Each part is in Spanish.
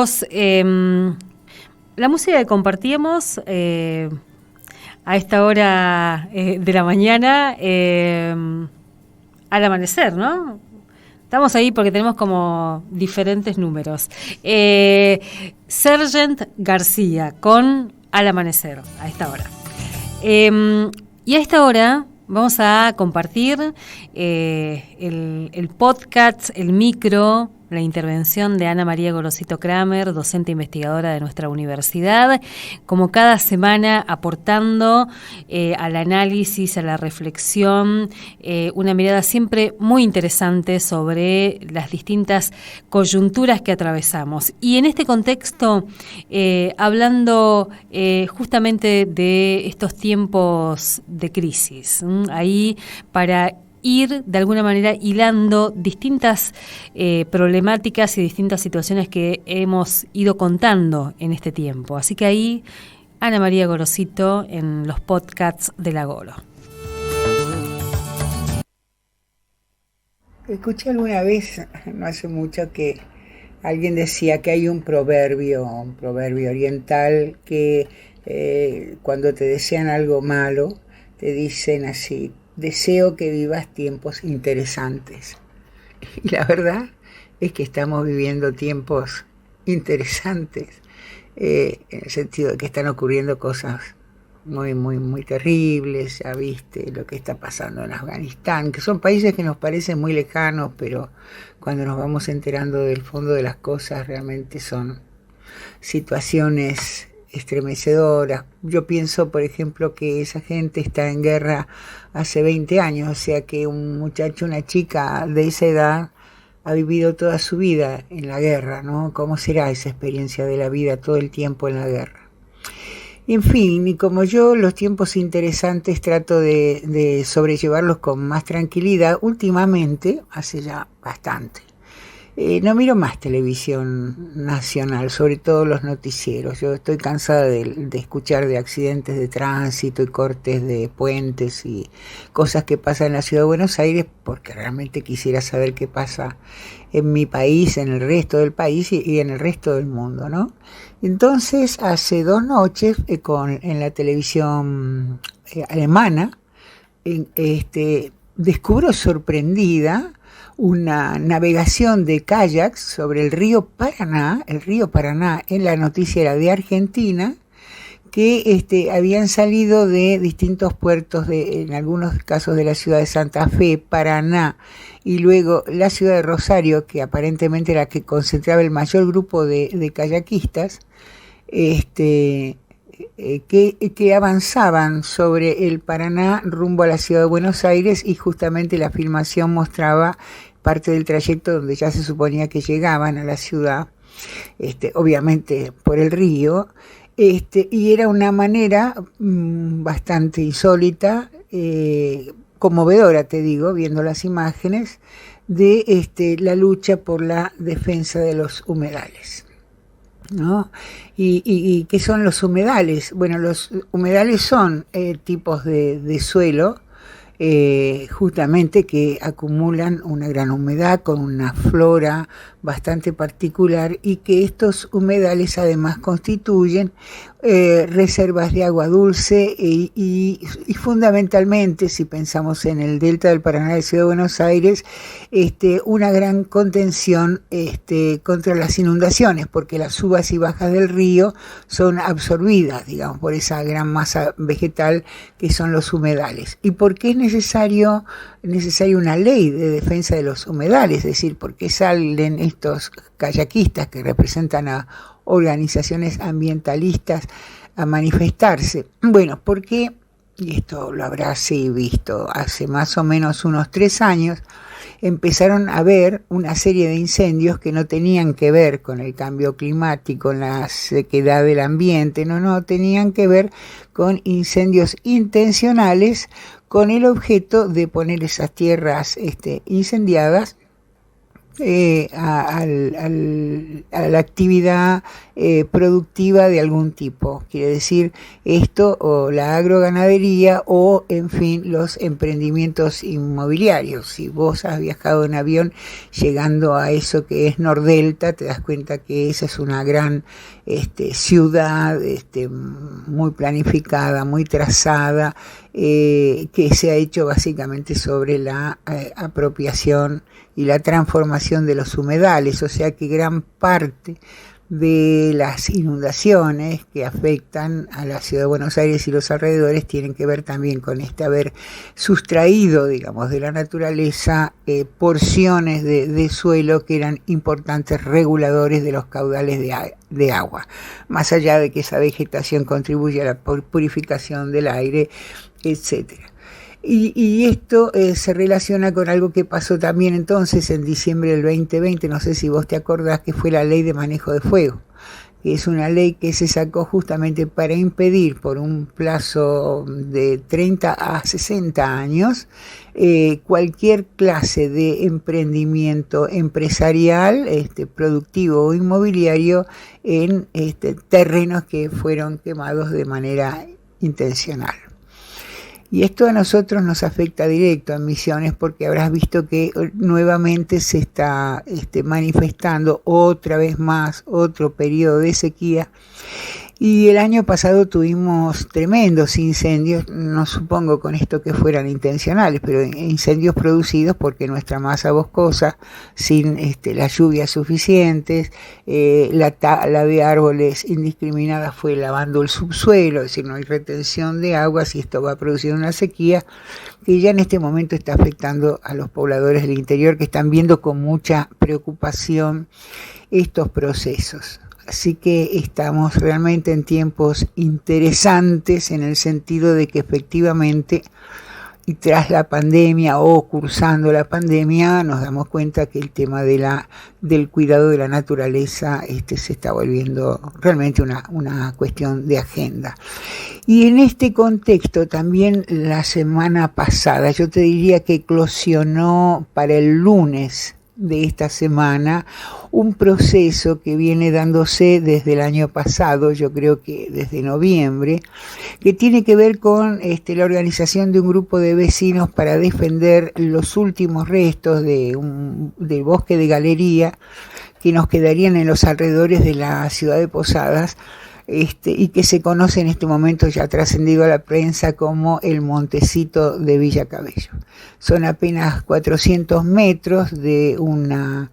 chicos. La música que compartíamos a esta hora de la mañana al amanecer, ¿no? Estamos ahí porque tenemos como diferentes números. Sergeant García con Al Amanecer a esta hora. Y a esta hora vamos a compartir el podcast, el micro, la intervención de Ana María Gorosito Kramer, docente investigadora de nuestra universidad, como cada semana aportando al análisis, a la reflexión, una mirada siempre muy interesante sobre las distintas coyunturas que atravesamos. Y en este contexto, hablando justamente de estos tiempos de crisis, ahí para ir de alguna manera hilando distintas problemáticas y distintas situaciones que hemos ido contando en este tiempo. Así que ahí Ana María Gorosito en los podcasts de la Goro. Escuché alguna vez, no hace mucho, que alguien decía que hay un proverbio oriental que cuando te desean algo malo, te dicen así: deseo que vivas tiempos interesantes. Y la verdad es que estamos viviendo tiempos interesantes, en el sentido de que están ocurriendo cosas muy, muy, muy terribles. Ya viste lo que está pasando en Afganistán, que son países que nos parecen muy lejanos, pero cuando nos vamos enterando del fondo de las cosas, realmente son situaciones estremecedoras. Yo pienso, por ejemplo, que esa gente está en guerra hace 20 años, o sea que un muchacho, una chica de esa edad ha vivido toda su vida en la guerra, ¿no? ¿Cómo será esa experiencia de la vida todo el tiempo en la guerra? En fin, y como yo los tiempos interesantes trato de sobrellevarlos con más tranquilidad, últimamente, hace ya bastante, no miro más televisión nacional, sobre todo los noticieros. Yo estoy cansada de escuchar de accidentes de tránsito y cortes de puentes y cosas que pasan en la ciudad de Buenos Aires, porque realmente quisiera saber qué pasa en mi país, en el resto del país y en el resto del mundo, ¿no? Entonces, hace 2 noches, en la televisión alemana, descubro sorprendida una navegación de kayaks sobre el río Paraná en la noticiera de Argentina, que habían salido de distintos puertos, en algunos casos de la ciudad de Santa Fe, Paraná, y luego la ciudad de Rosario, que aparentemente era la que concentraba el mayor grupo de kayakistas, que avanzaban sobre el Paraná rumbo a la ciudad de Buenos Aires, y justamente la filmación mostraba parte del trayecto donde ya se suponía que llegaban a la ciudad, obviamente por el río, y era una manera bastante insólita, conmovedora, te digo, viendo las imágenes, de la lucha por la defensa de los humedales, ¿no? ¿Y qué son los humedales? Bueno, los humedales son tipos de suelo, justamente que acumulan una gran humedad con una flora bastante particular, y que estos humedales además constituyen reservas de agua dulce y fundamentalmente, si pensamos en el delta del Paraná de Ciudad de Buenos Aires, una gran contención contra las inundaciones, porque las subas y bajas del río son absorbidas, digamos, por esa gran masa vegetal que son los humedales. ¿Y por qué es necesario una ley de defensa de los humedales? Es decir, ¿por qué salen estos kayakistas que representan a organizaciones ambientalistas a manifestarse? Bueno, porque, y esto lo habrás visto, hace más o menos unos 3 años empezaron a haber una serie de incendios que no tenían que ver con el cambio climático, con la sequedad del ambiente, no, tenían que ver con incendios intencionales, con el objeto de poner esas tierras incendiadas a la actividad productiva de algún tipo. Quiere decir esto, o la agroganadería, o en fin los emprendimientos inmobiliarios. Si vos has viajado en avión llegando a eso que es Nordelta, te das cuenta que esa es una gran ciudad muy planificada, muy trazada, que se ha hecho básicamente sobre la apropiación y la transformación de los humedales, o sea que gran parte de las inundaciones que afectan a la ciudad de Buenos Aires y los alrededores tienen que ver también con haber sustraído, digamos, de la naturaleza porciones de suelo que eran importantes reguladores de los caudales de agua, más allá de que esa vegetación contribuye a la purificación del aire, etcétera. Y esto se relaciona con algo que pasó también entonces en diciembre del 2020, no sé si vos te acordás, que fue la ley de manejo de fuego, que es una ley que se sacó justamente para impedir por un plazo de 30 a 60 años cualquier clase de emprendimiento empresarial, productivo o inmobiliario en terrenos que fueron quemados de manera intencional. Y esto a nosotros nos afecta directo en Misiones, porque habrás visto que nuevamente se está manifestando otra vez más otro periodo de sequía. Y el año pasado tuvimos tremendos incendios, no supongo con esto que fueran intencionales, pero incendios producidos porque nuestra masa boscosa, sin las lluvias suficientes, la tala de árboles indiscriminada fue lavando el subsuelo, es decir, no hay retención de aguas y esto va a producir una sequía que ya en este momento está afectando a los pobladores del interior, que están viendo con mucha preocupación estos procesos. Así que estamos realmente en tiempos interesantes en el sentido de que efectivamente, y tras la pandemia o cursando la pandemia, nos damos cuenta que el tema del cuidado de la naturaleza se está volviendo realmente una cuestión de agenda. Y en este contexto también la semana pasada, yo te diría que eclosionó para el lunes de esta semana un proceso que viene dándose desde el año pasado, yo creo que desde noviembre, que tiene que ver con la organización de un grupo de vecinos para defender los últimos restos del bosque de galería que nos quedarían en los alrededores de la ciudad de Posadas, y que se conoce en este momento, ya trascendido a la prensa, como el Montecito de Villa Cabello. Son apenas 400 metros de una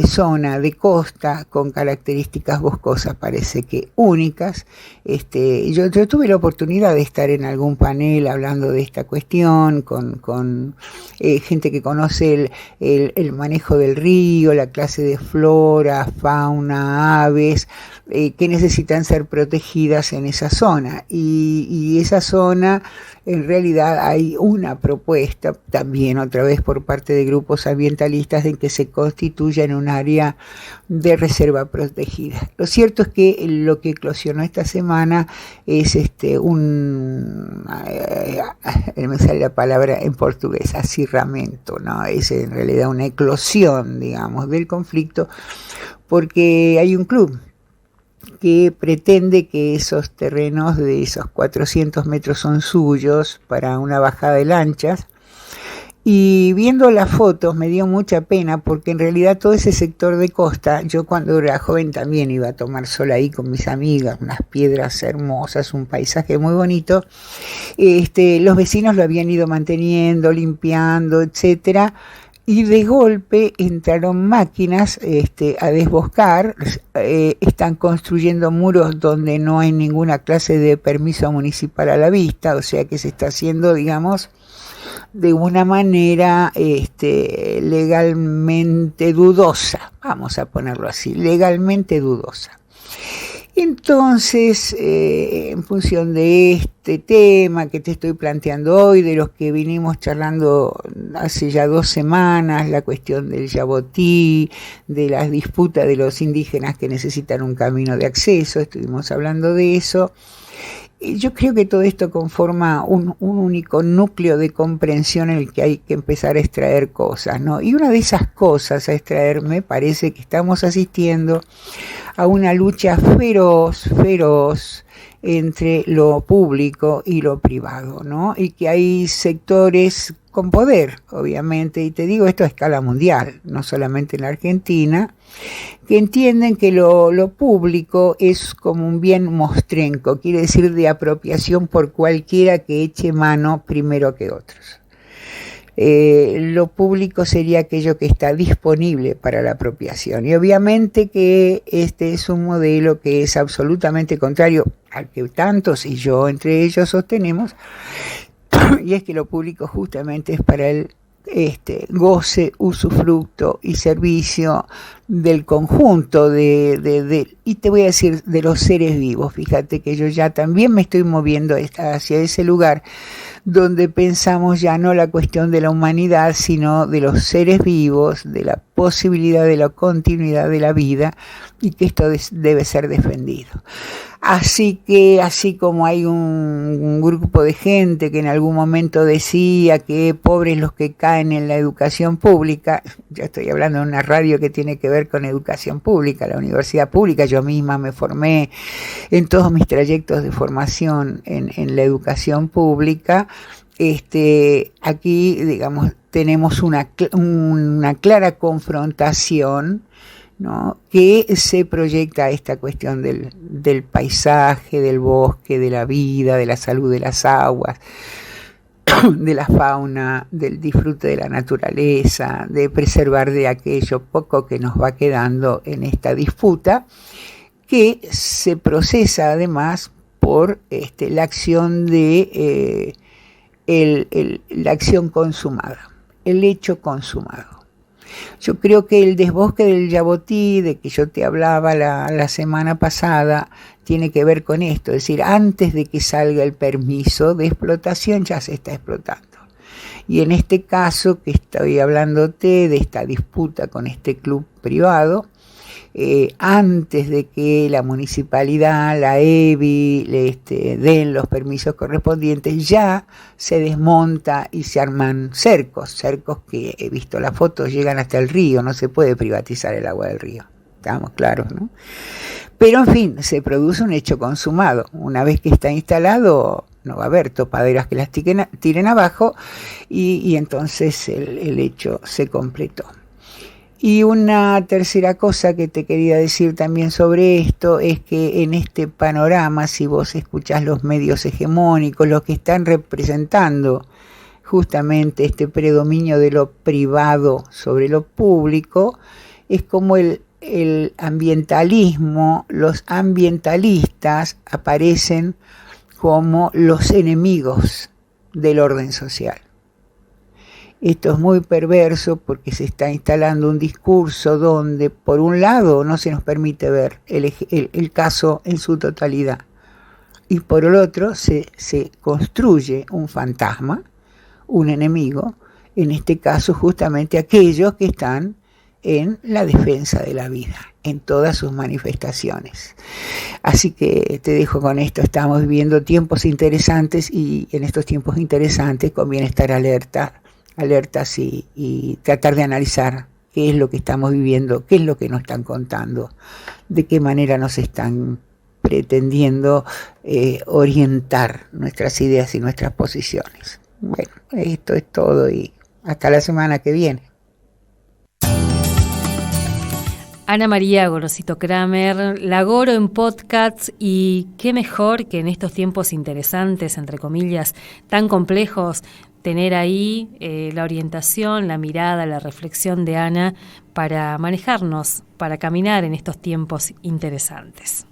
zona de costa con características boscosas, parece que únicas. Yo tuve la oportunidad de estar en algún panel hablando de esta cuestión con gente que conoce el manejo del río, la clase de flora, fauna, aves, que necesitan ser protegidas en esa zona. Y esa zona, en realidad hay una propuesta también otra vez por parte de grupos ambientalistas de que se constituya en un área de reserva protegida. Lo cierto es que lo que eclosionó esta semana es me sale la palabra en portugués, acirramento, ¿no? Es en realidad una eclosión, digamos, del conflicto, porque hay un club que pretende que esos terrenos de esos 400 metros son suyos para una bajada de lanchas. Y viendo las fotos me dio mucha pena, porque en realidad todo ese sector de costa, yo cuando era joven también iba a tomar sol ahí con mis amigas, unas piedras hermosas, un paisaje muy bonito. Los vecinos lo habían ido manteniendo, limpiando, etcétera. Y de golpe entraron máquinas a desboscar, están construyendo muros donde no hay ninguna clase de permiso municipal a la vista, o sea que se está haciendo, digamos, de una manera legalmente dudosa, vamos a ponerlo así, legalmente dudosa. Entonces, en función de este tema que te estoy planteando hoy, de los que vinimos charlando hace ya 2 semanas, la cuestión del yabotí, de las disputas de los indígenas que necesitan un camino de acceso, estuvimos hablando de eso, yo creo que todo esto conforma un único núcleo de comprensión en el que hay que empezar a extraer cosas, ¿no? Y una de esas cosas a extraer, me parece que estamos asistiendo a una lucha feroz entre lo público y lo privado, ¿no? Y que hay sectores con poder, obviamente, y te digo esto a escala mundial, no solamente en la Argentina, que entienden que lo público es como un bien mostrenco, quiere decir de apropiación por cualquiera que eche mano primero que otros. Lo público sería aquello que está disponible para la apropiación, y obviamente que este es un modelo que es absolutamente contrario al que tantos y yo entre ellos sostenemos, y es que lo público justamente es para el goce, usufructo y servicio del conjunto y te voy a decir de los seres vivos. Fíjate que yo ya también me estoy moviendo hacia ese lugar donde pensamos ya no la cuestión de la humanidad, sino de los seres vivos, de la posibilidad de la continuidad de la vida, y que esto debe ser defendido. Así que, así como hay un grupo de gente que en algún momento decía que pobres los que caen en la educación pública, yo estoy hablando de una radio que tiene que ver con educación pública, la universidad pública, yo misma me formé en todos mis trayectos de formación en la educación pública. Aquí, digamos, tenemos una clara confrontación, ¿no?, que se proyecta a esta cuestión del paisaje, del bosque, de la vida, de la salud de las aguas, de la fauna, del disfrute de la naturaleza, de preservar de aquello poco que nos va quedando en esta disputa, que se procesa además por la acción de la acción consumada, el hecho consumado. Yo creo que el desbosque del Yabotí, de que yo te hablaba la semana pasada, tiene que ver con esto, es decir, antes de que salga el permiso de explotación ya se está explotando. Y en este caso que estoy hablándote de esta disputa con este club privado, antes de que la municipalidad, la EBI, den los permisos correspondientes, ya se desmonta y se arman cercos que he visto las fotos, llegan hasta el río, no se puede privatizar el agua del río, estamos claros, ¿no? Pero en fin, se produce un hecho consumado. Una vez que está instalado, no va a haber topaderas que las tiren abajo, y entonces el hecho se completó. Y una tercera cosa que te quería decir también sobre esto es que en este panorama, si vos escuchás los medios hegemónicos, los que están representando justamente este predominio de lo privado sobre lo público, es como el ambientalismo, los ambientalistas aparecen como los enemigos del orden social. Esto es muy perverso porque se está instalando un discurso donde, por un lado, no se nos permite ver el caso en su totalidad, y por el otro se construye un fantasma, un enemigo, en este caso justamente aquellos que están en la defensa de la vida, en todas sus manifestaciones. Así que te dejo con esto. Estamos viviendo tiempos interesantes, y en estos tiempos interesantes conviene estar alertas y tratar de analizar qué es lo que estamos viviendo, qué es lo que nos están contando, de qué manera nos están pretendiendo orientar nuestras ideas y nuestras posiciones. Bueno, esto es todo y hasta la semana que viene. Ana María Gorosito Kramer, La Goro en podcasts, y qué mejor que en estos tiempos interesantes, entre comillas, tan complejos, tener ahí la orientación, la mirada, la reflexión de Ana para manejarnos, para caminar en estos tiempos interesantes.